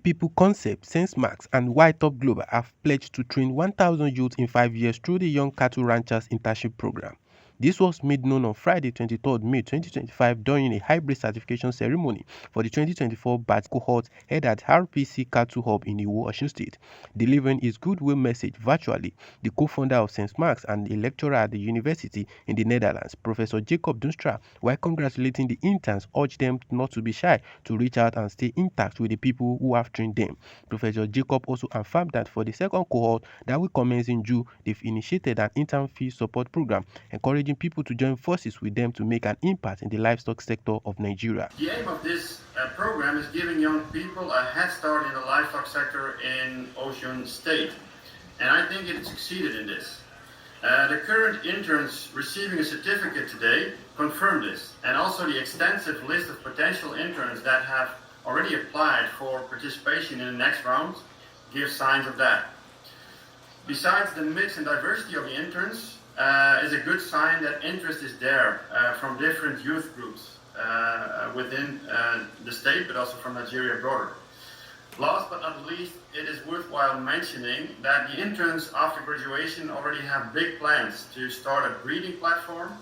People Concept, SenseMax, and YTOP Global have pledged to train 1,000 youths in 5 years through the Young Cattle Ranchers Internship Program. This was made known on Friday, 23rd May 2025 during a hybrid certification ceremony for the 2024 batch cohort held at RPC Cattle Hub in Iwo, Osun State. Delivering his goodwill message virtually, the co-founder of SenseMax and a lecturer at the university in the Netherlands, Professor Jacob Dunstra, while congratulating the interns, urged them not to be shy to reach out and stay in touch with the people who have trained them. Professor Jacob also affirmed that for the second cohort that will commence in June, they've initiated an intern fee support program, encouraging people to join forces with them to make an impact in the livestock sector of Nigeria. The aim of this program is giving young people a head start in the livestock sector in Osun State, and I think it succeeded in this. The current interns receiving a certificate today confirm this, and also the extensive list of potential interns that have already applied for participation in the next round gives signs of that. Besides, the mix and diversity of the interns is a good sign that interest is there from different youth groups within the state, but also from Nigeria broader. Last but not least, it is worthwhile mentioning that the interns after graduation already have big plans to start a breeding platform,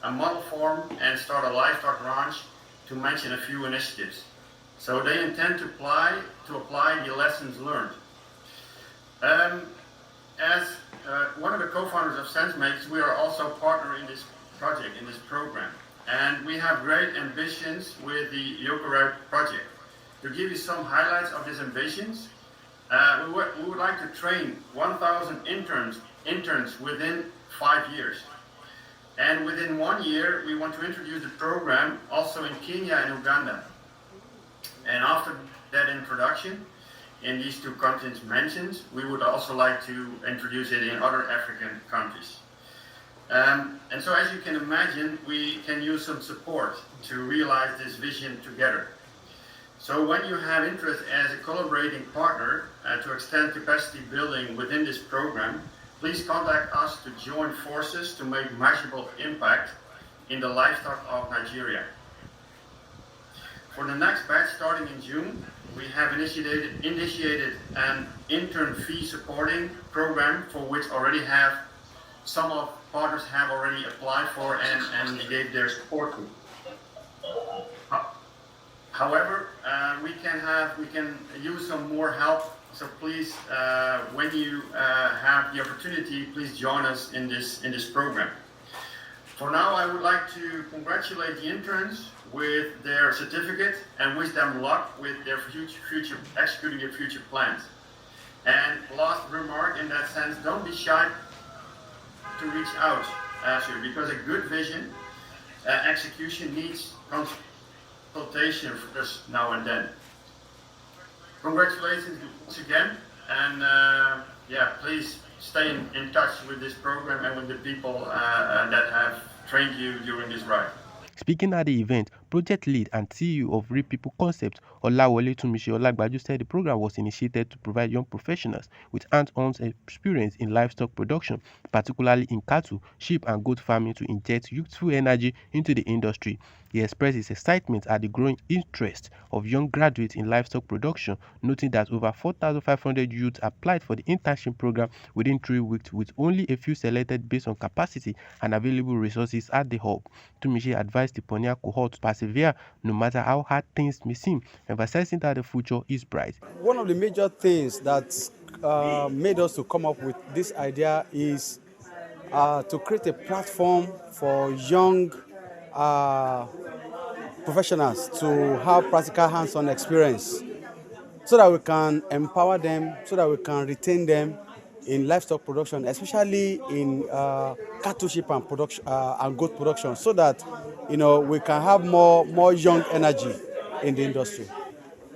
a model farm, and start a livestock ranch, to mention a few initiatives. So they intend to apply the lessons learned. As one of the co-founders of SenseMax, we are also partner in this project, in this program. And we have great ambitions with the YCRIP project. To give you some highlights of these ambitions, we would like to train 1,000 interns within 5 years. And within 1 year, we want to introduce the program also in Kenya and Uganda. And after that introduction, in these two countries mentioned, we would also like to introduce it in other African countries. And so as you can imagine, we can use some support to realize this vision together. So when you have interest as a collaborating partner to extend capacity building within this program, please contact us to join forces to make measurable impact in the livestock of Nigeria. For the next batch starting in June, we have initiated an intern fee supporting program for which already have some of partners have already applied for and gave their support to. However, we can use some more help. So please, when you have the opportunity, please join us in this program. For now, I would like to congratulate the interns with their certificate and wish them luck with their future executing their future plans. And last remark in that sense, don't be shy to reach out because a good vision execution needs consultation for us now and then. Congratulations once again, and please stay in touch with this program and with the people that have trained you during this ride. Speaking at the event, project lead and CEO of Real People Concept, Olawole Tunmise Olagbaju, said the program was initiated to provide young professionals with hands-on experience in livestock production, particularly in cattle, sheep and goat farming, to inject youthful energy into the industry. He expressed his excitement at the growing interest of young graduates in livestock production, noting that over 4,500 youths applied for the internship program within 3 weeks, with only a few selected based on capacity and available resources at the hub. Tunmise advised the Ponia cohort to persevere no matter how hard things may seem, emphasizing that the future is bright. One of the major things that made us to come up with this idea is to create a platform for young professionals to have practical hands-on experience so that we can empower them, so that we can retain them in livestock production, especially in cattle, sheep and production and goat production, so that we can have more young energy in the industry.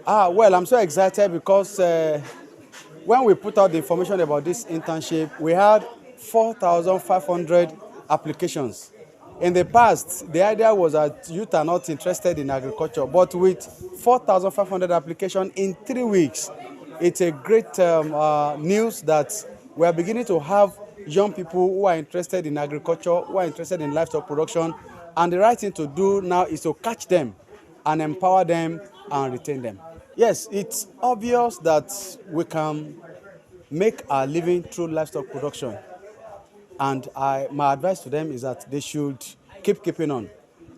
Well, I'm so excited because when we put out the information about this internship, we had 4,500 applications. In the past, the idea was that youth are not interested in agriculture, but with 4,500 applications in 3 weeks, it's a great news that we are beginning to have young people who are interested in agriculture, who are interested in livestock production, and the right thing to do now is to catch them and empower them and retain them. Yes, it's obvious that we can make a living through livestock production. And my advice to them is that they should keeping on.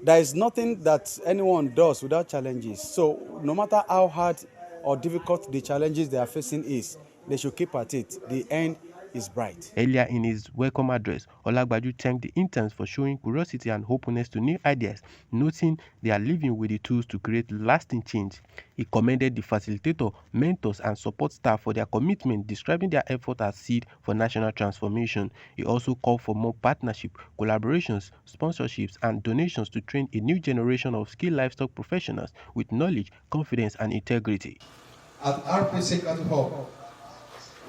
There is nothing that anyone does without challenges. So no matter how hard or difficult the challenges they are facing is, they should keep at it. The end is bright. Earlier in his welcome address, Olagbaju thanked the interns for showing curiosity and openness to new ideas, noting they are living with the tools to create lasting change. He commended the facilitator, mentors, and support staff for their commitment, describing their effort as seed for national transformation. He also called for more partnership, collaborations, sponsorships, and donations to train a new generation of skilled livestock professionals with knowledge, confidence, and integrity. At RPC Cattle Hub,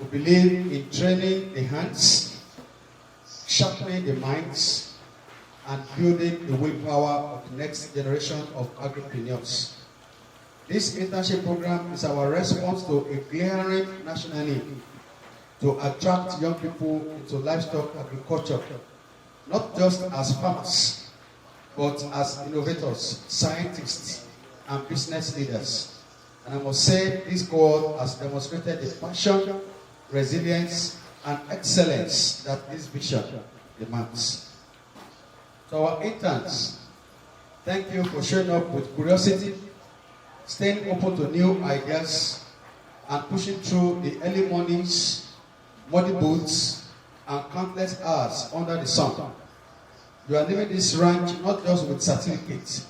we believe in training the hands, sharpening the minds, and building the willpower of the next generation of agripreneurs. This internship program is our response to a glaring national need to attract young people into livestock agriculture, not just as farmers, but as innovators, scientists, and business leaders. And I must say, this cohort has demonstrated the passion, resilience, and excellence that this vision demands. To our interns, thank you for showing up with curiosity, staying open to new ideas, and pushing through the early mornings, muddy boots, and countless hours under the sun. You are leaving this ranch not just with certificates,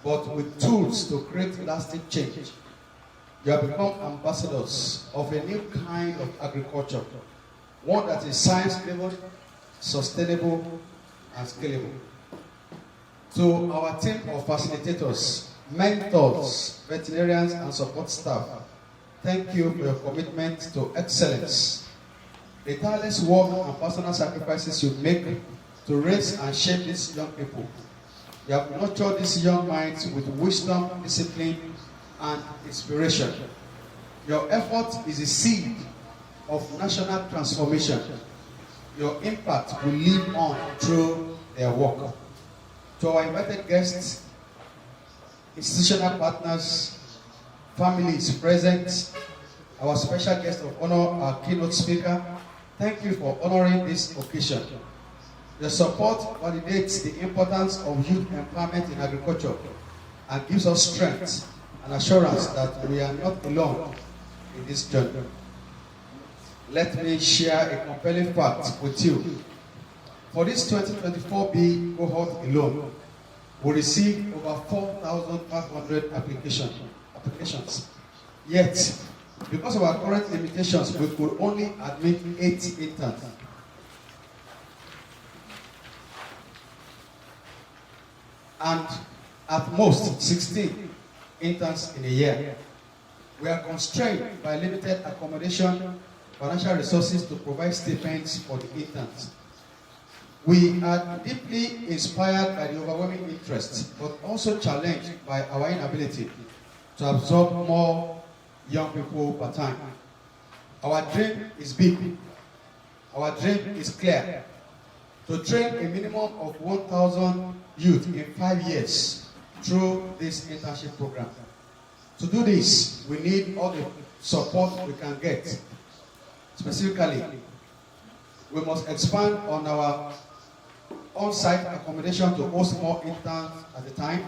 but with tools to create lasting change. You have become ambassadors of a new kind of agriculture, one that is science-driven, sustainable, and scalable. To our team of facilitators, mentors, veterinarians, and support staff, thank you for your commitment to excellence. The tireless work and personal sacrifices you make to raise and shape these young people. You have nurtured these young minds with wisdom, discipline, and inspiration. Your effort is a seed of national transformation. Your impact will live on through their work. To our invited guests, institutional partners, families present, our special guest of honor, our keynote speaker, thank you for honoring this occasion. Your support validates the importance of youth empowerment in agriculture and gives us strength and assurance that we are not alone in this journey. Let me share a compelling fact with you. For this 2024B cohort alone, we received over 4,500 applications. Yet, because of our current limitations, we could only admit 80 interns. And at most 16 interns in a year. We are constrained by limited accommodation, financial resources to provide stipends for the interns. We are deeply inspired by the overwhelming interest, but also challenged by our inability to absorb more young people per time. Our dream is big. Our dream is clear. To train a minimum of 1,000 youth in 5 years through this internship program. To do this, we need all the support we can get. Specifically, we must expand on our on-site accommodation to host more interns at the time,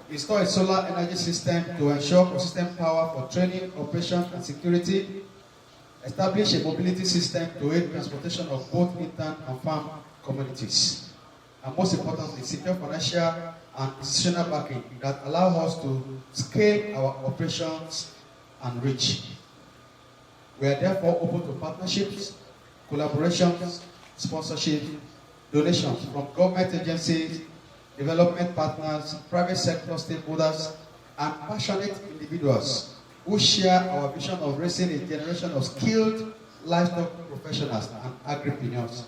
install a solar energy system to ensure consistent power for training, operation, and security, establish a mobility system to aid transportation of both intern and farm communities, and most importantly, secure financial and institutional backing that allow us to scale our operations and reach. We are therefore open to partnerships, collaborations, sponsorship, donations from government agencies, development partners, private sector stakeholders, and passionate individuals who share our vision of raising a generation of skilled livestock professionals and agripreneurs.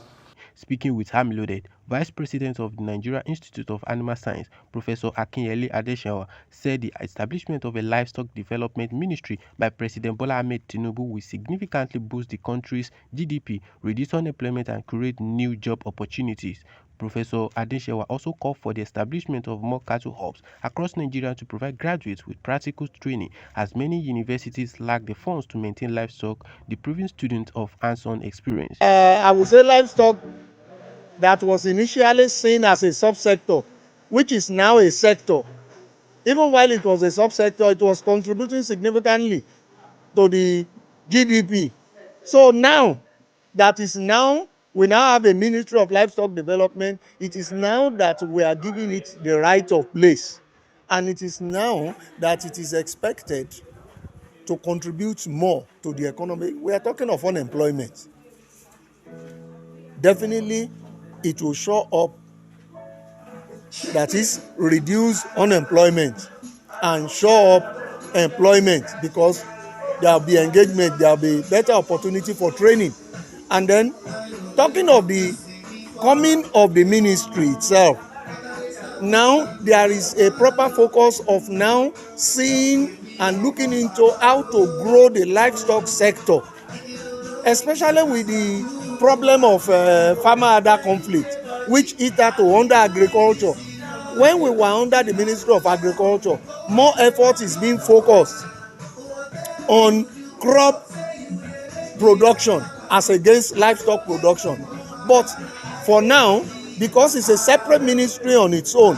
Speaking with Ham Loaded, Vice President of the Nigeria Institute of Animal Science, Professor Akinyele Adeshawa, said the establishment of a livestock development ministry by President Bola Ahmed Tinubu will significantly boost the country's GDP, reduce unemployment, and create new job opportunities. Professor Adeshewa also called for the establishment of more cattle hubs across Nigeria to provide graduates with practical training, as many universities lack the funds to maintain livestock, depriving students of hands-on experience. I would say livestock that was initially seen as a subsector, which is now a sector. Even while it was a subsector, it was contributing significantly to the GDP. So now, we now have a Ministry of Livestock Development. It is now that we are giving it the right of place. And it is now that it is expected to contribute more to the economy. We are talking of unemployment. Definitely, it will show up, that is, reduce unemployment and show up employment, because there will be engagement, there will be better opportunity for training. And then, talking of the coming of the ministry itself, now there is a proper focus of now seeing and looking into how to grow the livestock sector, especially with the problem of farmer-other conflict, which is that under agriculture. When we were under the Ministry of Agriculture, more effort is being focused on crop production as against livestock production. But for now, because it's a separate ministry on its own,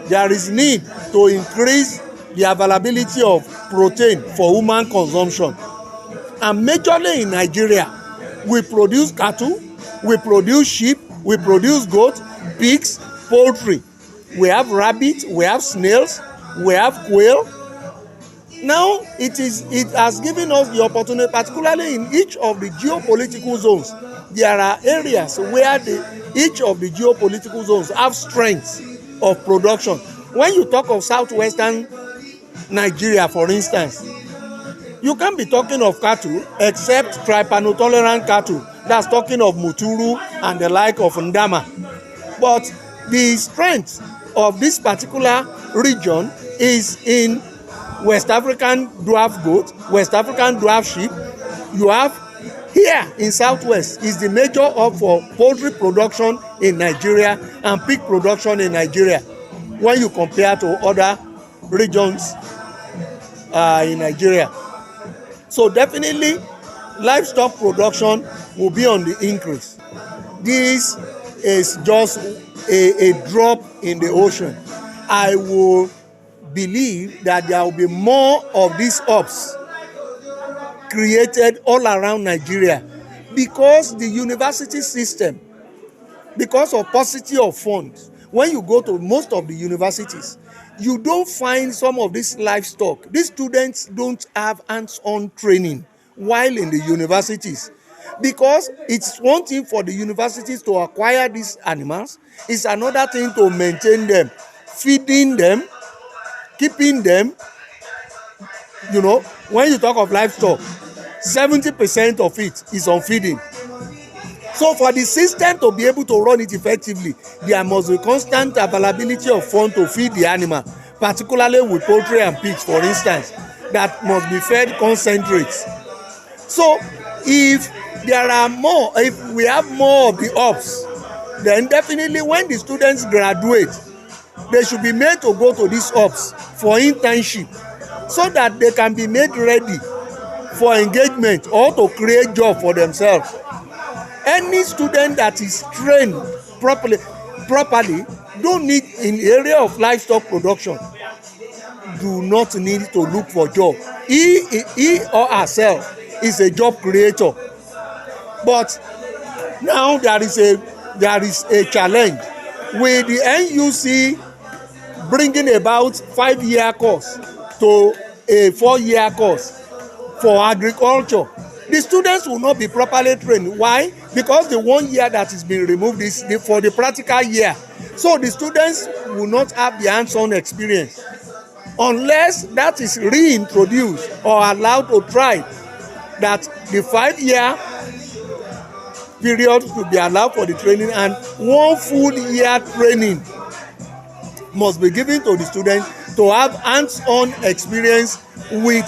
there is need to increase the availability of protein for human consumption. And majorly in Nigeria, we produce cattle, we produce sheep, we produce goat, pigs, poultry. We have rabbit, we have snails, we have quail. Now it has given us the opportunity, particularly in each of the geopolitical zones. There are areas where each of the geopolitical zones have strengths of production. When you talk of southwestern Nigeria, for instance, you can't be talking of cattle except trypanotolerant cattle. That's talking of Muturu and the like of Ndama. But the strength of this particular region is in West African dwarf goat, West African dwarf sheep. You have here in Southwest is the major hub for poultry production in Nigeria and pig production in Nigeria when you compare to other regions in Nigeria. So definitely livestock production will be on the increase. This is just a drop in the ocean. I will believe that there will be more of these hubs created all around Nigeria, because the university system, because of paucity of funds, when you go to most of the universities, you don't find some of this livestock. These students don't have hands-on training while in the universities, because it's one thing for the universities to acquire these animals, it's another thing to maintain them, feeding them, keeping them. You know, when you talk of livestock, 70% of it is on feeding. So for the system to be able to run it effectively, there must be constant availability of funds to feed the animal, particularly with poultry and pigs, for instance, that must be fed concentrates. So if we have more of the hubs, then definitely when the students graduate, they should be made to go to these hubs for internship, so that they can be made ready for engagement or to create job for themselves. Any student that is trained properly don't need, in the area of livestock production, do not need to look for job. He or herself is a job creator. But now there is a challenge with the NUC bringing about 5-year course to a 4-year course for agriculture. The students will not be properly trained. Why? Because the 1 year that is being removed is for the practical year. So the students will not have the hands-on experience unless that is reintroduced or allowed to try, that the 5-year period to be allowed for the training, and 1 full year training must be given to the students to have hands-on experience with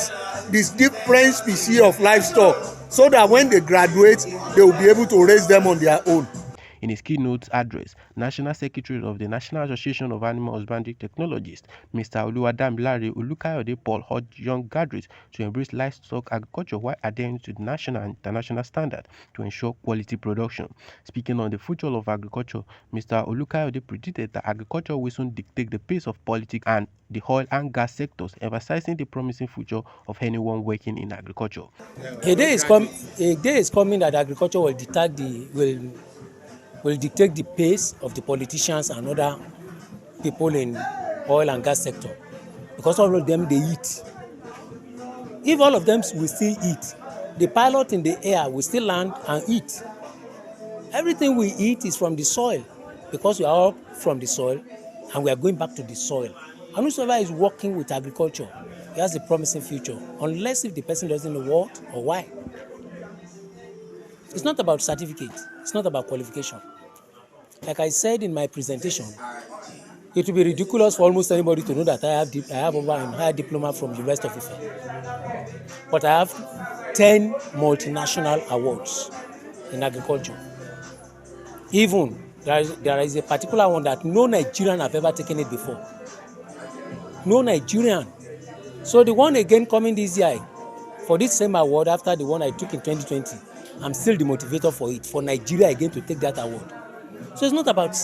this different species of livestock, so that when they graduate, they will be able to raise them on their own. In his keynote address, National Secretary of the National Association of Animal Husbandry Technologists, Mr. Oluwadamilare Olukayode Paul, urged young graduates to embrace livestock agriculture while adhering to the national and international standards to ensure quality production. Speaking on the future of agriculture, Mr. Olukayode predicted that agriculture will soon dictate the pace of politics and the oil and gas sectors, emphasizing the promising future of anyone working in agriculture. A day is coming that agriculture will dictate the pace of the politicians and other people in oil and gas sector, because all of them they eat. If all of them will still eat, the pilot in the air will still land and eat. Everything we eat is from the soil, because we are all from the soil and we are going back to the soil. And whosoever is working with agriculture, he has a promising future, unless if the person doesn't know what or why. It's not about certificate, it's not about qualification. Like I said in my presentation, it will be ridiculous for almost anybody to know that I have over a higher diploma from the University of Ife. But I have 10 multinational awards in agriculture. Even there is a particular one that no Nigerian have ever taken it before. No Nigerian. So the one again coming this year for this same award after the one I took in 2020, I'm still the motivator for it, for Nigeria again to take that award. So it's not about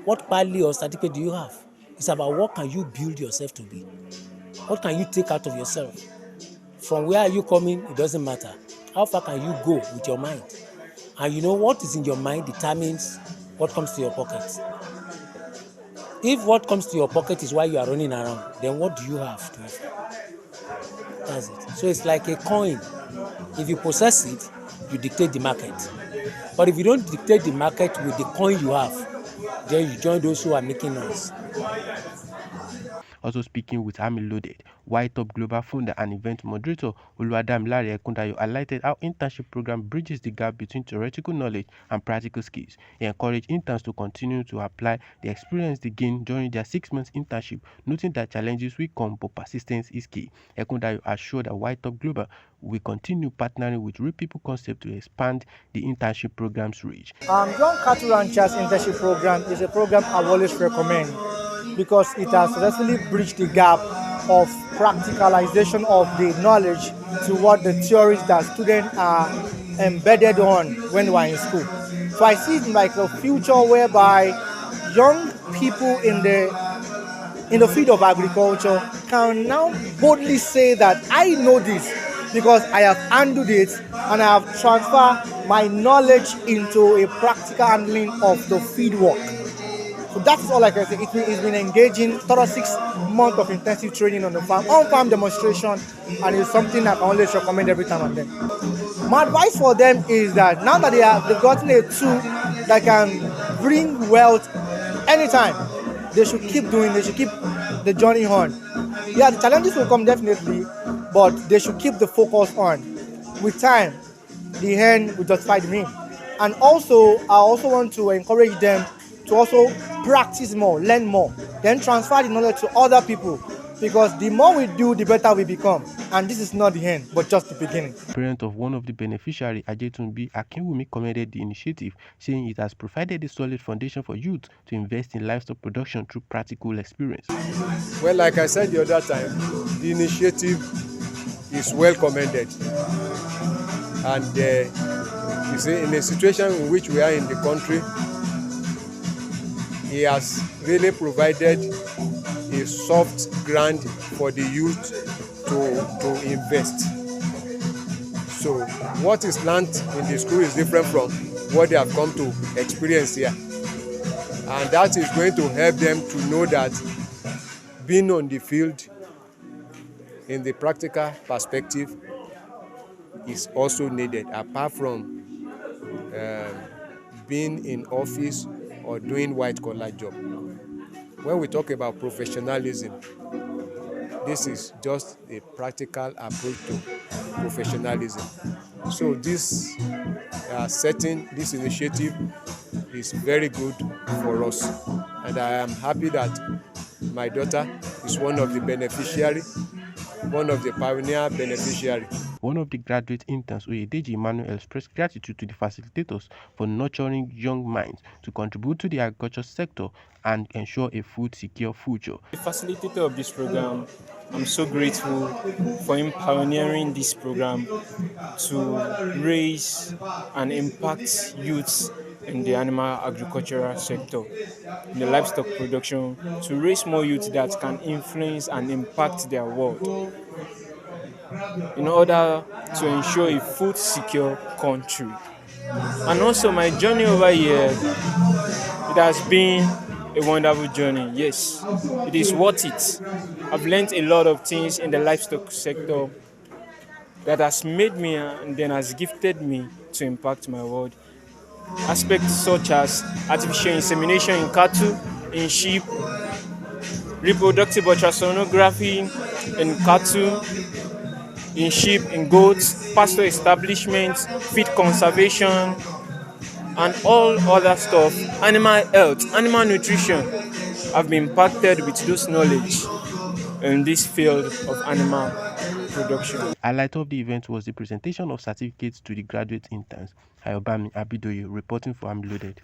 what pali or certificate do you have. It's about what can you build yourself to be. What can you take out of yourself? From where are you coming, it doesn't matter. How far can you go with your mind? And you know what is in your mind determines what comes to your pocket. If what comes to your pocket is why you are running around, then what do you have to offer? That's it. So it's like a coin. If you possess it, you dictate the market. But if you don't dictate the market with the coin you have, then you join those who are making noise. Also speaking with Army Loaded, YTOP Global founder and event moderator Oluwadamilare Ekundayo highlighted how internship program bridges the gap between theoretical knowledge and practical skills. He encouraged interns to continue to apply the experience they gained during their 6 months internship, noting that challenges will come but persistence is key. Ekundayo assured that YTOP Global will continue partnering with Real People Concept to expand the internship program's reach. Young Cattle Ranchers Internship Program is a program I always recommend, because it has successfully bridged the gap of practicalization of the knowledge to what the theories that students are embedded on when they are in school. So I see it like a future whereby young people in the field of agriculture can now boldly say that I know this because I have handled it and I have transferred my knowledge into a practical handling of the field work. So that is all I can say. It's been engaging, thorough 6 months of intensive training on the farm, on-farm demonstration, and it's something I can always recommend every time and then. My advice for them is that now that they've gotten a tool that can bring wealth anytime, they should keep the journey on. Yeah, the challenges will come definitely, but they should keep the focus on. With time, the end will justify the mean. And also, I also want to encourage them to also practice more, learn more, then transfer the knowledge to other people, because the more we do, the better we become. And this is not the end, but just the beginning. Parent of one of the beneficiaries, Ajetunbi Akinwumi, commended the initiative, saying it has provided a solid foundation for youth to invest in livestock production through practical experience. Well, like I said the other time, the initiative is well commended. And you see, in a situation in which we are in the country, he has really provided a soft ground for the youth to invest. So what is learned in the school is different from what they have come to experience here. And that is going to help them to know that being on the field in the practical perspective is also needed, apart from being in office or doing white-collar job. When we talk about professionalism, this is just a practical approach to professionalism. So this this initiative is very good for us. And I am happy that my daughter is one of the beneficiaries, one of the pioneer beneficiaries. One of the graduate interns, Oyedeji Emmanuel, expressed gratitude to the facilitators for nurturing young minds to contribute to the agriculture sector and ensure a food-secure future. The facilitator of this program, I'm so grateful for him pioneering this program to raise and impact youths in the animal agricultural sector, in the livestock production, to raise more youth that can influence and impact their world in order to ensure a food secure country. And also my journey over here, it has been a wonderful journey. Yes, it is worth it. I've learned a lot of things in the livestock sector that has made me and then has gifted me to impact my world. Aspects such as artificial insemination in cattle, in sheep, reproductive ultrasonography in cattle, in sheep, in goats, pasture establishment, feed conservation, and all other stuff, animal health, animal nutrition. I've been impacted with those knowledge in this field of animal production. Highlight of the event was the presentation of certificates to the graduate interns. Ayobami Abidoye reporting for I'm Loaded.